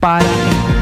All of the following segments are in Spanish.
para...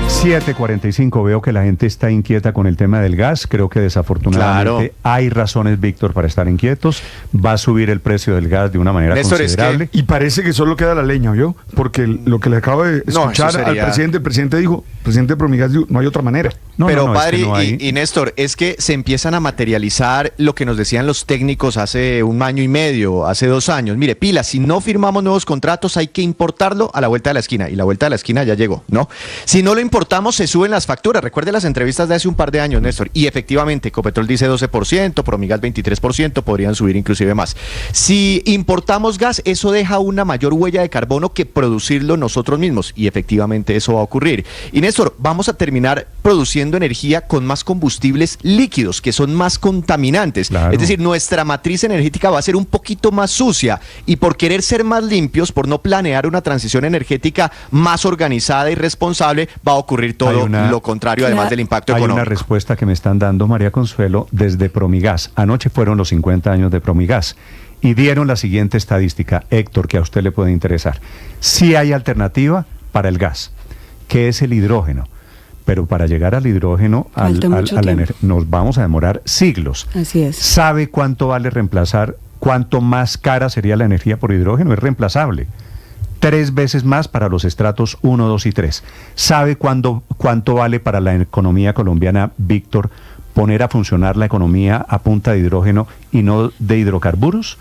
7:45, veo que la gente está inquieta con el tema del gas. Creo que desafortunadamente hay razones, Víctor, para estar inquietos. Va a subir el precio del gas de una manera considerable. Y parece que solo queda la leña, ¿vio? Porque lo que le acabo de escuchar al presidente, el presidente dijo, presidente de Promigas dijo, no hay otra manera. Pero padre, es que no hay... y Néstor, es que se empiezan a materializar lo que nos decían los técnicos hace 1 año y medio, hace 2 años. Mire, pila, si no firmamos nuevos contratos hay que importarlo a la vuelta de la esquina. Y la vuelta de la esquina ya llegó, ¿no? Si no lo importamos, se suben las facturas. Recuerde las entrevistas de hace un par de años, Néstor. Y efectivamente, Ecopetrol dice 12%, Promigas 23%, podrían subir inclusive más. Si importamos gas, eso deja una mayor huella de carbono que producirlo nosotros mismos. Y efectivamente eso va a ocurrir. Y Néstor, vamos a terminar produciendo energía con más combustibles líquidos, que son más contaminantes. Claro. Es decir, nuestra matriz energética va a ser un poquito más sucia. Y por querer ser más limpios, por no planear una transición energética más organizada y responsable, va a ocurrir todo lo contrario, además del impacto económico. Hay una respuesta que me están dando, María Consuelo, desde Promigas. Anoche fueron los 50 años de Promigas y dieron la siguiente estadística, Héctor, que a usted le puede interesar. Sí hay alternativa para el gas, que es el hidrógeno. Pero para llegar al hidrógeno, nos vamos a demorar siglos. Así es. ¿Sabe cuánto vale reemplazar? ¿Cuánto más cara sería la energía por hidrógeno? Es reemplazable. 3 veces más para los estratos 1, 2 y 3. ¿Sabe cuánto vale para la economía colombiana, Víctor, poner a funcionar la economía a punta de hidrógeno y no de hidrocarburos?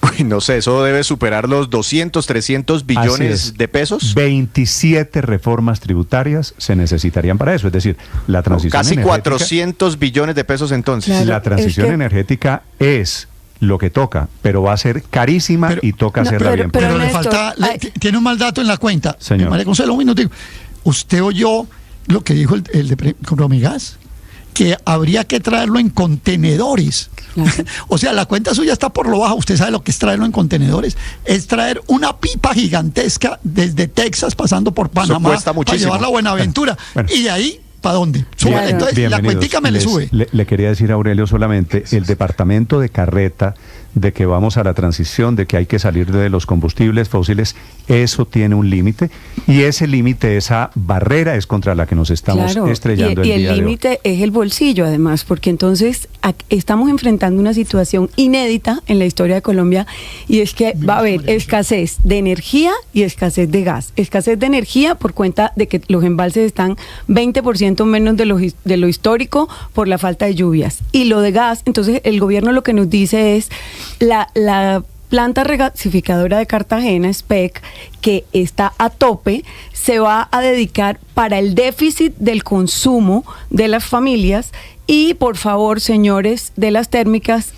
Uy, no sé, eso debe superar los 200, 300 billones de pesos. 27 reformas tributarias se necesitarían para eso, es decir, la transición casi energética... 400 billones de pesos entonces. Claro, la transición energética es lo que toca, pero va a ser carísima y toca hacerla bien. Pero le Néstor, falta, tiene un mal dato en la cuenta. Señor. María Consuelo, un minutico. ¿Usted oyó lo que dijo el de Promigas? Que habría que traerlo en contenedores. Claro. O sea, la cuenta suya está por lo bajo. Usted sabe lo que es traerlo en contenedores. Es traer una pipa gigantesca desde Texas, pasando por Panamá, cuesta para muchísimo. llevarla a Buenaventura. Bueno. Y de ahí, ¿para dónde? Sube. Claro. Entonces, la Bienvenidos. cuentica me le sube. Le quería decir a Aurelio solamente, el departamento de carreta, de que vamos a la transición, de que hay que salir de los combustibles fósiles, eso tiene un límite, y ese límite, esa barrera es contra la que nos estamos estrellando el día de hoy. Y el límite es el bolsillo, además, porque entonces estamos enfrentando una situación inédita en la historia de Colombia, y es que va a haber escasez de energía y escasez de gas. Escasez de energía por cuenta de que los embalses están 20% menos de lo histórico por la falta de lluvias. Y lo de gas, entonces el gobierno lo que nos dice es la planta regasificadora de Cartagena, SPEC, que está a tope, se va a dedicar para el déficit del consumo de las familias y, por favor, señores de las térmicas,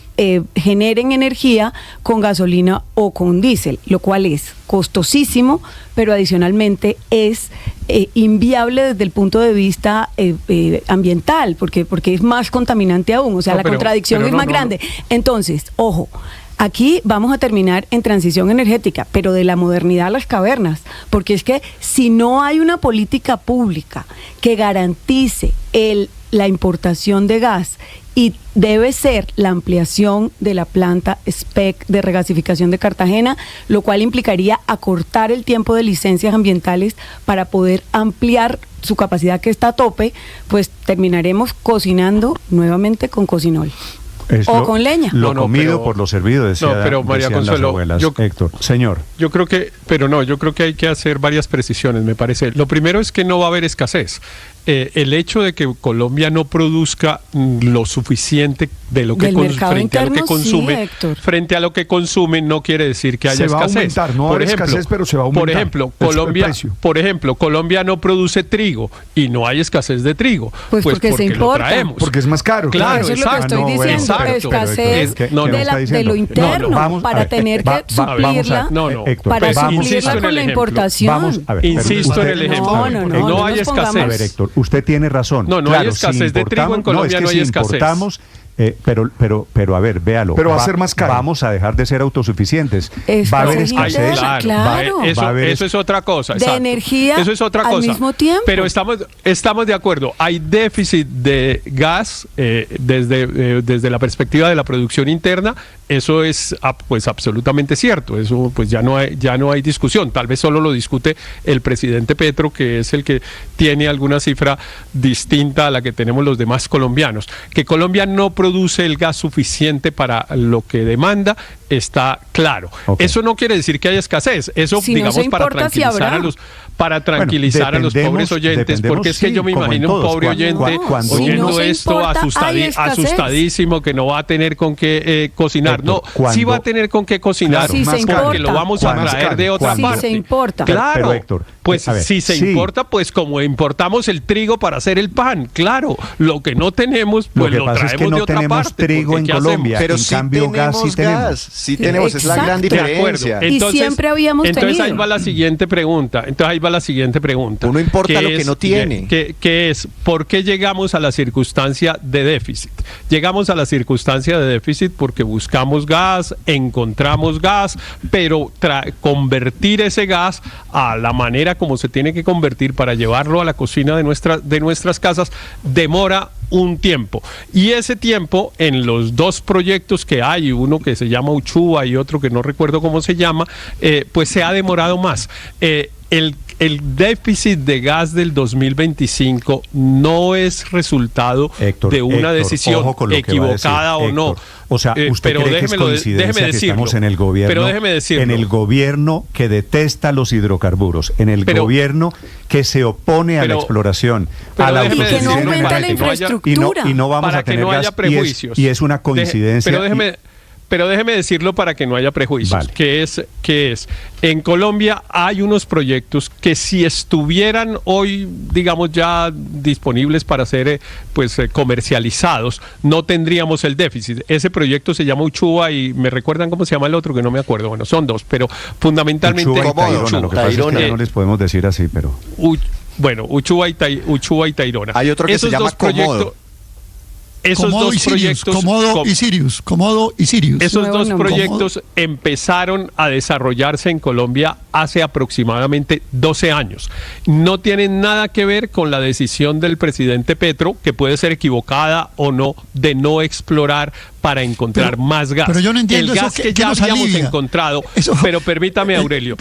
generen energía con gasolina o con diésel, lo cual es costosísimo, pero adicionalmente es inviable desde el punto de vista ambiental, porque es más contaminante aún, o sea, contradicción es más grande. Entonces, ojo, aquí vamos a terminar en transición energética, pero de la modernidad a las cavernas, porque es que si no hay una política pública que garantice la importación de gas, y debe ser la ampliación de la planta SPEC de regasificación de Cartagena, lo cual implicaría acortar el tiempo de licencias ambientales para poder ampliar su capacidad que está a tope, pues terminaremos cocinando nuevamente con cocinol. Con leña. Lo comido por lo servido, decía, pero María Consuelo, Héctor, señor. Yo creo que hay que hacer varias precisiones, me parece. Lo primero es que no va a haber escasez. El hecho de que Colombia no produzca lo suficiente de lo que frente a lo que consume, frente a lo que consume, no quiere decir que haya escasez. Aumentar, no hay escasez, pero se va a aumentar. Por ejemplo, Colombia no produce trigo y no hay escasez de trigo. Pues porque se importa. Lo traemos. Porque es más caro. Claro, eso es lo que estoy diciendo. Escasez de lo interno para tener que suplirla, para suplirla con la importación. Insisto en el ejemplo. No hay escasez. A ver, Héctor, usted tiene razón. No hay escasez de trigo en Colombia, no hay escasez. Pero a ver, véalo. Pero va a ser más caro. Vamos a dejar de ser autosuficientes. Va a haber escasez. Claro. Eso es otra cosa. De exacto. energía eso es otra al cosa. mismo tiempo. Pero estamos de acuerdo. Hay déficit de gas desde la perspectiva de la producción interna. Eso es pues absolutamente cierto. Eso pues ya no hay discusión. Tal vez solo lo discute el presidente Petro, que es el que tiene alguna cifra distinta a la que tenemos los demás colombianos. Que Colombia no produce el gas suficiente para lo que demanda está claro. Okay. Eso no quiere decir que haya escasez. Eso, si digamos, no para tranquilizar a los pobres oyentes, porque es que yo me imagino un pobre oyente oyendo esto asustadísimo, que no va a tener con qué cocinar. Héctor, sí va a tener con qué cocinar, porque lo vamos a traer de otra parte. Sí se importa. Claro, pero Héctor, pues si se importa, pues como importamos el trigo para hacer el pan, claro, lo que no tenemos, pues lo traemos es que no de otra tenemos parte. Trigo en Colombia, pero en cambio gas sí tenemos. Sí tenemos, es la gran diferencia. Entonces, y siempre habíamos tenido. Entonces ahí va la siguiente pregunta. Uno importa lo que no tiene. Que es, ¿por qué llegamos a la circunstancia de déficit? Llegamos a la circunstancia de déficit porque buscamos gas, encontramos gas, pero convertir ese gas a la manera como se tiene que convertir para llevarlo a la cocina de nuestras casas demora un tiempo. Y ese tiempo, en los dos proyectos que hay, uno que se llama Uchuva y otro que no recuerdo cómo se llama, pues se ha demorado más. El déficit de gas del 2025 no es resultado de una decisión equivocada o no. O sea, usted pero cree que es coincidencia que estamos en el gobierno, pero déjeme decirlo, en el gobierno que detesta los hidrocarburos, en el gobierno que se opone a la exploración, a la autosuficiencia, que no aumenta la infraestructura, y no vamos para a tener que no haya gas, prejuicios. y es una coincidencia. Pero déjeme decirlo para que no haya prejuicios, vale. que es, en Colombia hay unos proyectos que si estuvieran hoy, digamos, ya disponibles para ser comercializados, no tendríamos el déficit. Ese proyecto se llama Uchuva y me recuerdan cómo se llama el otro, que no me acuerdo. Bueno, son dos, pero fundamentalmente Uchuva y Tayrona. Lo que pasa es que no les podemos decir así, pero... Uchuva y Tayrona. Hay otro que se llama Comodo. Esos dos proyectos, Comodo y Sirius. Esos dos proyectos empezaron a desarrollarse en Colombia hace aproximadamente 12 años. No tienen nada que ver con la decisión del presidente Petro, que puede ser equivocada o no, de no explorar para encontrar más gas. Pero yo no entiendo el gas eso que ya habíamos encontrado. Pero permítame, Aurelio.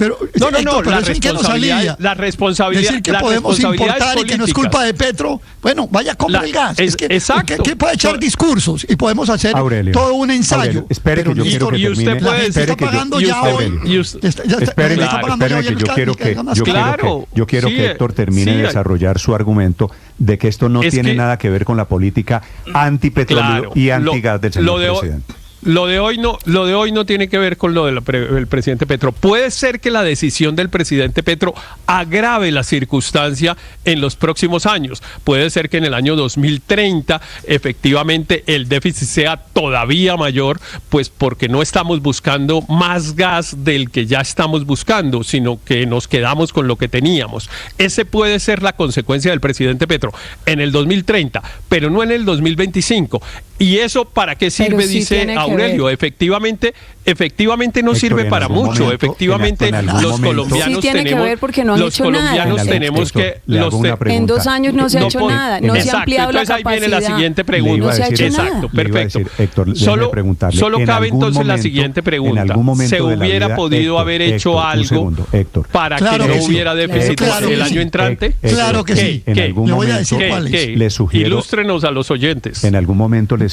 La responsabilidad. Decir que podemos importar y que no es culpa de Petro. Bueno, vaya, compra el gas. Exacto. ¿Qué puede echar discursos? Y podemos hacer todo un ensayo. Aurelio, espere que yo quiero que y usted puede está pagando ya hoy. Espere que yo quiero que Héctor termine de desarrollar su argumento de que esto no tiene nada que ver con la política antipetróleo y antigas del señor presidente. Lo de hoy no tiene que ver con lo del presidente Petro. Puede ser que la decisión del presidente Petro agrave la circunstancia en los próximos años. Puede ser que en el año 2030 efectivamente el déficit sea todavía mayor, pues porque no estamos buscando más gas del que ya estamos buscando, sino que nos quedamos con lo que teníamos. Ese puede ser la consecuencia del presidente Petro en el 2030, pero no en el 2025. ¿Y eso para qué sirve? Dice Aurelio. Efectivamente no Héctor, sirve para mucho. Efectivamente, los colombianos tenemos que... En 2 años no se ha hecho nada. No se ha ampliado la capacidad. Entonces ahí viene la siguiente pregunta. No se ha hecho nada. Exacto, perfecto. Héctor, solo cabe entonces la siguiente pregunta. ¿Se hubiera podido haber hecho algo para que no hubiera déficit el año entrante? Claro que sí. Le voy a decir cuál es. Ilústrenos a los oyentes. En algún momento le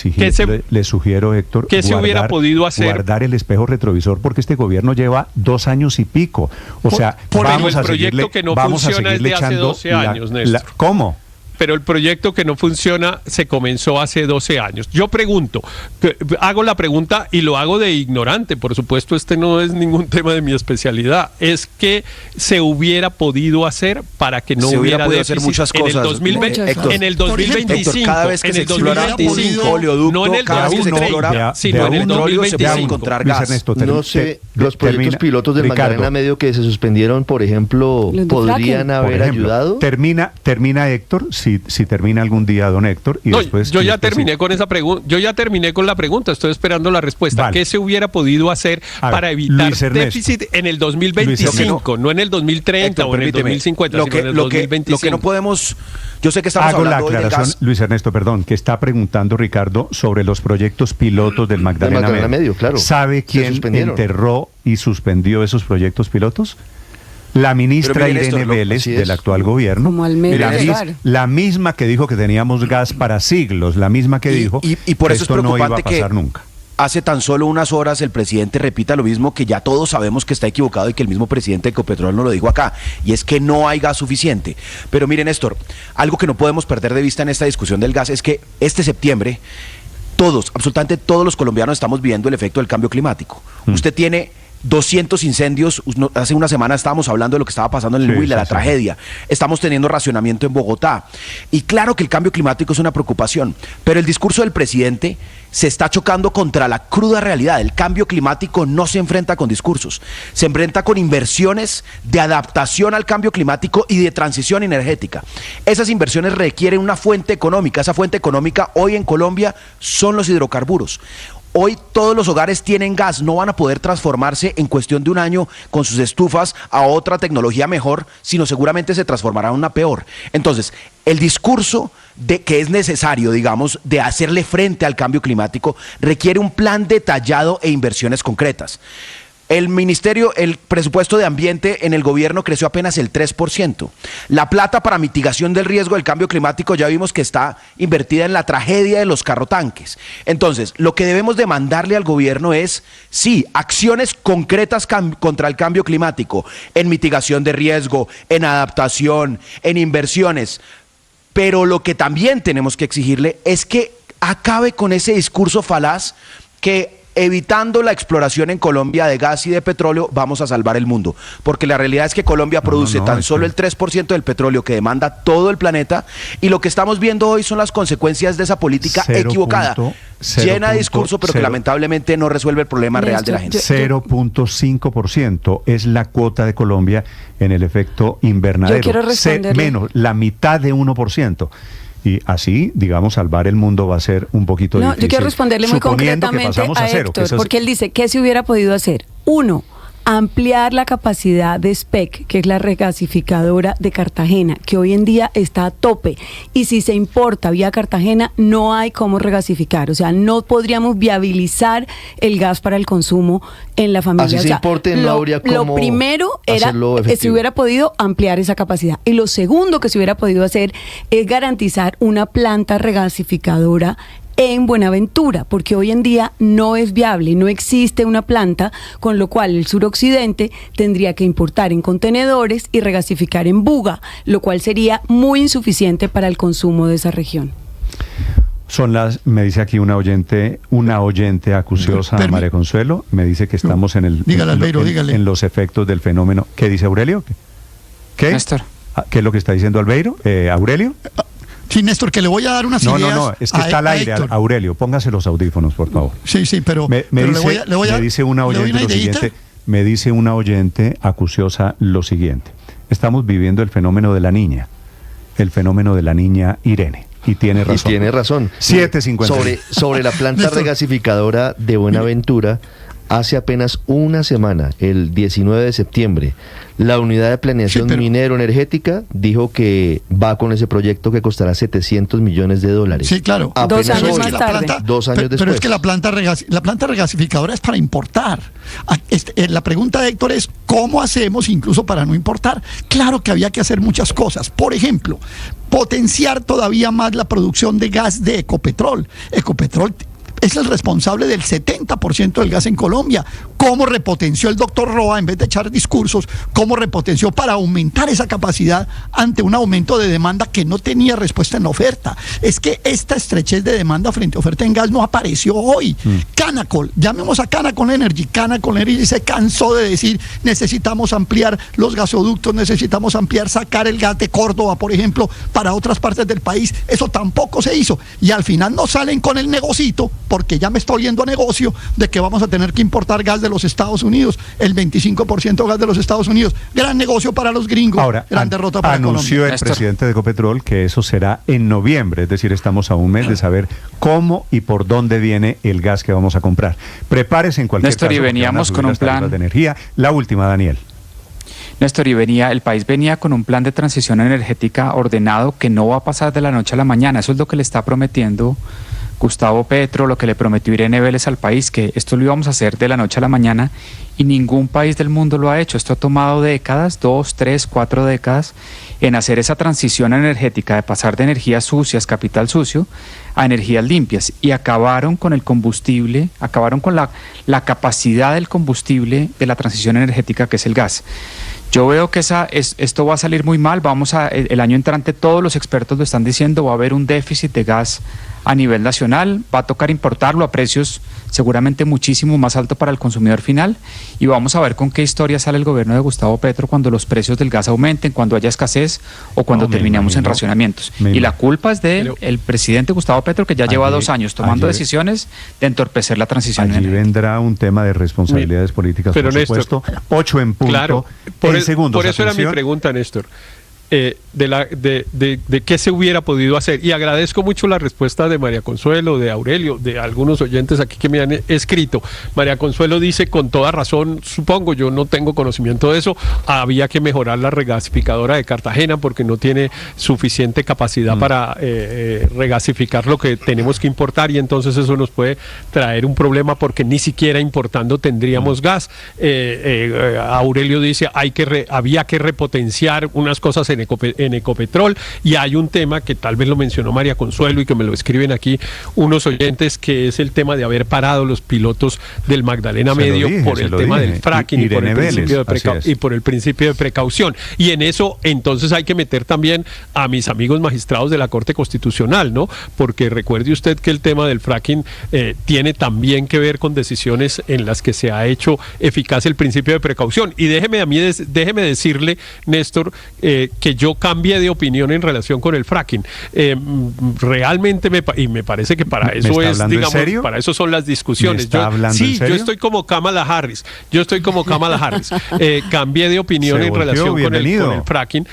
sugiero, Héctor, ¿qué se hubiera podido hacer? Guardar el espejo retrovisor, porque este gobierno lleva 2 años y pico. O sea, vamos a seguirle, que no funciona es de hace 12 años, Néstor. ¿Cómo? Pero el proyecto que no funciona se comenzó hace 12 años. Yo pregunto, hago la pregunta y lo hago de ignorante, por supuesto este no es ningún tema de mi especialidad, es que se hubiera podido hacer para que no hubiera déficit hacer muchas cosas. En el 2025, cada vez que se explora un oleoducto, no en el 2030, sino en el 2025. Encontrar gas. Ernesto, no sé, los proyectos pilotos de Magdalena Medio que se suspendieron, por ejemplo, ¿podrían haber ayudado? Termina Héctor, sí. si termina algún día, don Héctor, y no, después... yo ya terminé con esa pregunta, yo ya terminé con la pregunta, estoy esperando la respuesta. Vale. ¿Qué se hubiera podido hacer para evitar déficit en el 2025, no en el 2030 Héctor, o en el 2050, lo sino en el 2025? Lo que no podemos... Yo sé que estamos Hago la hablando hoy de aclaración, gas. Luis Ernesto, perdón, que está preguntando Ricardo sobre los proyectos pilotos del Magdalena Medio. Claro. ¿Sabe quién enterró y suspendió esos proyectos pilotos? La ministra Irene Vélez del actual gobierno, como al medio la misma que dijo que teníamos gas para siglos, la misma que dijo y por que eso esto es preocupante no iba a pasar nunca. Hace tan solo unas horas el presidente repita lo mismo que ya todos sabemos que está equivocado y que el mismo presidente de Ecopetrol nos lo dijo acá, y es que no hay gas suficiente. Pero miren, Néstor, algo que no podemos perder de vista en esta discusión del gas es que este septiembre absolutamente todos los colombianos estamos viviendo el efecto del cambio climático. Usted tiene 200 incendios, hace una semana estábamos hablando de lo que estaba pasando en el Huila, la tragedia. Estamos teniendo racionamiento en Bogotá. Y claro que el cambio climático es una preocupación, pero el discurso del presidente se está chocando contra la cruda realidad. El cambio climático no se enfrenta con discursos, se enfrenta con inversiones de adaptación al cambio climático y de transición energética. Esas inversiones requieren una fuente económica. Esa fuente económica hoy en Colombia son los hidrocarburos. Hoy todos los hogares tienen gas, no van a poder transformarse en cuestión de un año con sus estufas a otra tecnología mejor, sino seguramente se transformará en una peor. Entonces, el discurso de que es necesario, digamos, de hacerle frente al cambio climático requiere un plan detallado e inversiones concretas. El presupuesto de ambiente en el gobierno creció apenas el 3%. La plata para mitigación del riesgo del cambio climático ya vimos que está invertida en la tragedia de los carrotanques. Entonces, lo que debemos demandarle al gobierno es, sí, acciones concretas contra el cambio climático, en mitigación de riesgo, en adaptación, en inversiones. Pero lo que también tenemos que exigirle es que acabe con ese discurso falaz que evitando la exploración en Colombia de gas y de petróleo, vamos a salvar el mundo. Porque la realidad es que Colombia produce tan solo el 3% del petróleo que demanda todo el planeta, y lo que estamos viendo hoy son las consecuencias de esa política equivocada, llena de discurso, pero que lamentablemente no resuelve el problema real de la gente. 0.5% es la cuota de Colombia en el efecto invernadero. Yo quiero responderle. Menos, la mitad de 1%. Y así, digamos, salvar el mundo va a ser un poquito difícil. Yo quiero responderle muy concretamente a Héctor, porque él dice, ¿qué se hubiera podido hacer? 1, ampliar la capacidad de SPEC, que es la regasificadora de Cartagena, que hoy en día está a tope, y si se importa vía Cartagena no hay cómo regasificar, o sea, no podríamos viabilizar el gas para el consumo en la familia. Así se importe, no habría cómo lo primero era, se hubiera podido ampliar esa capacidad, y lo segundo que se hubiera podido hacer es garantizar una planta regasificadora en Buenaventura, porque hoy en día no es viable, no existe una planta, con lo cual el suroccidente tendría que importar en contenedores y regasificar en Buga, lo cual sería muy insuficiente para el consumo de esa región. Me dice aquí una oyente acuciosa, María Consuelo, me dice que estamos en los efectos del fenómeno. ¿Qué dice Aurelio? ¿Qué? Néstor. ¿Qué es lo que está diciendo Albeiro? ¿Aurelio? Sí, Néstor, que le voy a dar unas ideas. No, es que está al aire, Aurelio. Póngase los audífonos, por favor. Sí, pero me dice una oyente lo siguiente. Me dice una oyente acuciosa lo siguiente. Estamos viviendo el fenómeno de la niña Irene. Y tiene razón. 7:50. Sobre la planta regasificadora de Buenaventura, hace apenas una semana, el 19 de septiembre, la unidad de planeación minero-energética dijo que va con ese proyecto que costará $700 millones. Sí, claro. Apenas 2 años más tarde. 2 años después. Pero es que la planta regasificadora es para importar. La pregunta de Héctor es, ¿cómo hacemos incluso para no importar? Claro que había que hacer muchas cosas. Por ejemplo, potenciar todavía más la producción de gas de Ecopetrol. Ecopetrol es el responsable del 70% del gas en Colombia. ¿Cómo repotenció el doctor Roa, en vez de echar discursos, cómo repotenció para aumentar esa capacidad ante un aumento de demanda que no tenía respuesta en la oferta? Es que esta estrechez de demanda frente a oferta en gas no apareció hoy. Canacol, llamemos a Canacol Energy. Canacol Energy se cansó de decir, necesitamos ampliar los gasoductos, necesitamos sacar el gas de Córdoba, por ejemplo, para otras partes del país. Eso tampoco se hizo. Y al final no salen con el negocito, porque ya me está oliendo a negocio de que vamos a tener que importar gas de los Estados Unidos, el 25% gas de los Estados Unidos. Gran negocio para los gringos, ahora, gran derrota para anunció Colombia. el presidente de Ecopetrol que eso será en noviembre, es decir, estamos a un mes de saber cómo y por dónde viene el gas que vamos a comprar. Prepárese en cualquier Néstor, caso. y veníamos con un plan de energía. La última, Daniel. Néstor, el país venía con un plan de transición energética ordenado que no va a pasar de la noche a la mañana. Eso es lo que le está prometiendo Gustavo Petro, lo que le prometió Irene Vélez al país, que esto lo íbamos a hacer de la noche a la mañana, y ningún país del mundo lo ha hecho. Esto ha tomado décadas, 2, 3, 4 décadas, en hacer esa transición energética, de pasar de energías sucias, capital sucio, a energías limpias, y acabaron con el combustible, acabaron con la capacidad del combustible de la transición energética, que es el gas. Yo veo que esto va a salir muy mal. El año entrante, todos los expertos lo están diciendo, va a haber un déficit de gas a nivel nacional, va a tocar importarlo a precios seguramente muchísimo más altos para el consumidor final, y vamos a ver con qué historia sale el gobierno de Gustavo Petro cuando los precios del gas aumenten, cuando haya escasez o cuando terminemos en racionamientos. Y la culpa es del presidente Gustavo Petro, que ya lleva 2 años tomando decisiones de entorpecer la transición energética. Vendrá un tema de responsabilidades políticas, por supuesto. 8 en punto. Claro, por eso era mi pregunta, Néstor. De qué se hubiera podido hacer, y agradezco mucho la respuesta de María Consuelo, de Aurelio, de algunos oyentes aquí que me han escrito. María Consuelo dice con toda razón, supongo, yo no tengo conocimiento de eso, había que mejorar la regasificadora de Cartagena porque no tiene suficiente capacidad para regasificar lo que tenemos que importar, y entonces eso nos puede traer un problema porque ni siquiera importando tendríamos gas. Aurelio dice había que repotenciar unas cosas en Ecopetrol, y hay un tema que tal vez lo mencionó María Consuelo y que me lo escriben aquí unos oyentes, que es el tema de haber parado los pilotos del Magdalena Medio por el tema del fracking y por el principio de precaución. Y en eso entonces hay que meter también a mis amigos magistrados de la Corte Constitucional, ¿no? Porque recuerde usted que el tema del fracking tiene también que ver con decisiones en las que se ha hecho eficaz el principio de precaución. Y déjeme decirle, Néstor, que yo cambié de opinión en relación con el fracking. Realmente me parece que para eso es, digamos, para eso son las discusiones. Yo estoy como Kamala Harris. Cambié de opinión en relación con el fracking.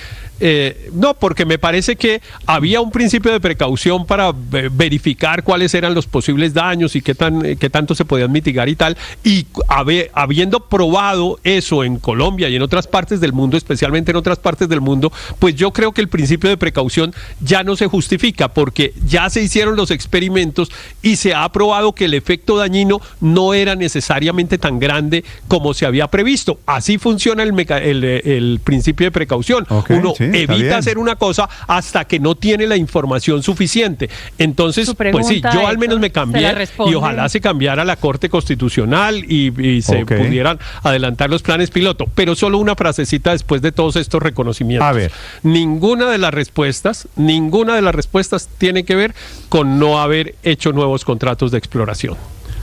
No, porque me parece que había un principio de precaución para verificar cuáles eran los posibles daños y qué tanto se podían mitigar y tal, y habiendo probado eso en Colombia y en otras partes del mundo, especialmente en otras partes del mundo, pues yo creo que el principio de precaución ya no se justifica, porque ya se hicieron los experimentos y se ha probado que el efecto dañino no era necesariamente tan grande como se había previsto. Así funciona el principio de precaución. Uno evita hacer una cosa hasta que no tiene la información suficiente. Entonces, pues sí, yo al menos me cambié, y ojalá se cambiara la Corte Constitucional y se pudieran adelantar los planes piloto. Pero solo una frasecita después de todos estos reconocimientos. A ver. Ninguna de las respuestas tiene que ver con no haber hecho nuevos contratos de exploración.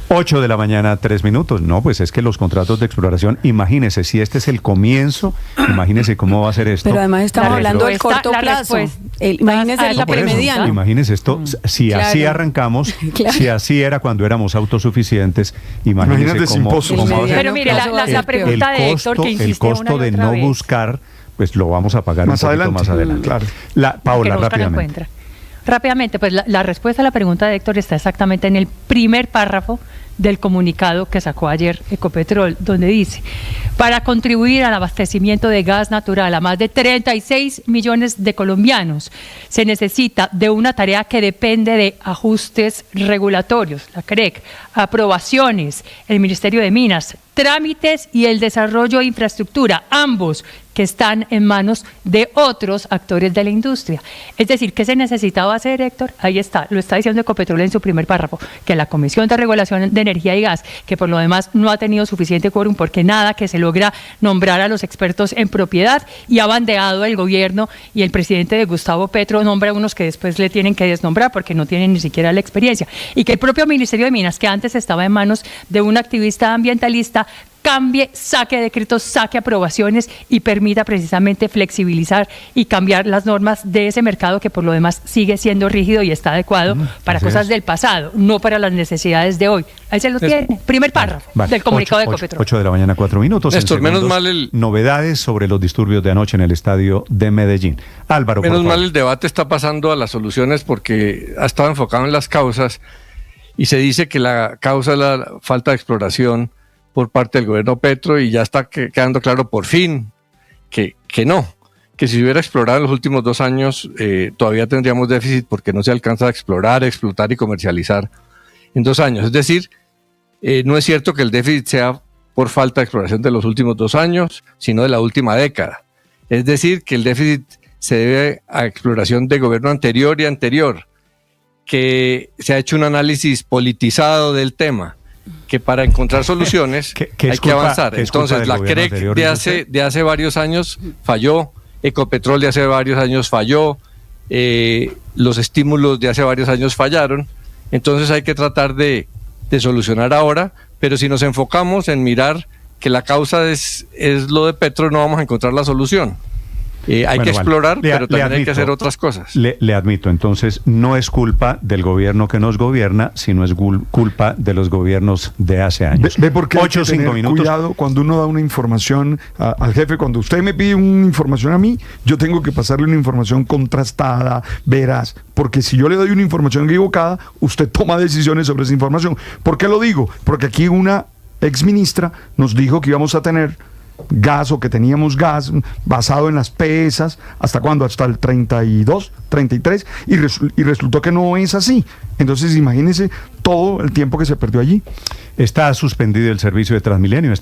8 de la mañana, 3 minutos. No, pues es que los contratos de exploración, imagínese, si este es el comienzo, imagínese cómo va a ser esto. Pero además estamos hablando del corto plazo. Imagínese la premediana. Imagínese esto, si así arrancamos, si así era cuando éramos autosuficientes, imagínese cómo pero mire, la pregunta de Héctor, que insiste el costo de no buscar, pues lo vamos a pagar más adelante. Claro. Paola, rápidamente. Rápidamente, pues la respuesta a la pregunta de Héctor está exactamente en el primer párrafo del comunicado que sacó ayer Ecopetrol, donde dice: para contribuir al abastecimiento de gas natural a más de 36 millones de colombianos, se necesita de una tarea que depende de ajustes regulatorios, la CREC, aprobaciones, el Ministerio de Minas, trámites y el desarrollo de infraestructura, ambos que están en manos de otros actores de la industria. Es decir, ¿qué se necesitaba hacer, Héctor? Ahí está, lo está diciendo Ecopetrol en su primer párrafo, que la Comisión de Regulación de Energía y Gas, que por lo demás no ha tenido suficiente quórum porque nada que se logra nombrar a los expertos en propiedad, y ha bandeado el gobierno y el presidente de Gustavo Petro nombra a unos que después le tienen que desnombrar porque no tienen ni siquiera la experiencia, y que el propio Ministerio de Minas, que antes estaba en manos de un activista ambientalista, cambie, saque decretos, saque aprobaciones y permita precisamente flexibilizar y cambiar las normas de ese mercado que por lo demás sigue siendo rígido y está adecuado para cosas del pasado, no para las necesidades de hoy. Ahí se lo tiene. Primer párrafo del comunicado de Ecopetrol. 8 de la mañana, 4 minutos. Néstor, menos mal novedades sobre los disturbios de anoche en el estadio de Medellín. Álvaro, menos mal el debate está pasando a las soluciones porque ha estado enfocado en las causas y se dice que la causa es la falta de exploración por parte del gobierno Petro y ya está quedando claro por fin que no, que si se hubiera explorado en los últimos 2 años todavía tendríamos déficit porque no se alcanza a explorar, explotar y comercializar en 2 años. Es decir, no es cierto que el déficit sea por falta de exploración de los últimos 2 años, sino de la última década. Es decir, que el déficit se debe a exploración de gobierno anterior y anterior, que se ha hecho un análisis politizado del tema, que para encontrar soluciones hay que avanzar. Entonces, la CREC de hace varios años falló, Ecopetrol de hace varios años falló, los estímulos de hace varios años fallaron, entonces hay que tratar de solucionar ahora, pero si nos enfocamos en mirar que la causa es lo de Petro, no vamos a encontrar la solución. Hay que explorar, pero también hay que hacer otras cosas. Le admito, entonces no es culpa del gobierno que nos gobierna, sino es culpa de los gobiernos de hace años. Ve por qué hay que tener cuidado cuando uno da una información al jefe. Cuando usted me pide una información a mí, yo tengo que pasarle una información contrastada, veraz, porque si yo le doy una información equivocada, usted toma decisiones sobre esa información. ¿Por qué lo digo? Porque aquí una exministra nos dijo que íbamos a tener gas o que teníamos gas basado en las pesas, ¿hasta cuándo? Hasta el 32, 33, y resultó que no es así. Entonces imagínense todo el tiempo que se perdió allí. Está suspendido el servicio de Transmilenio.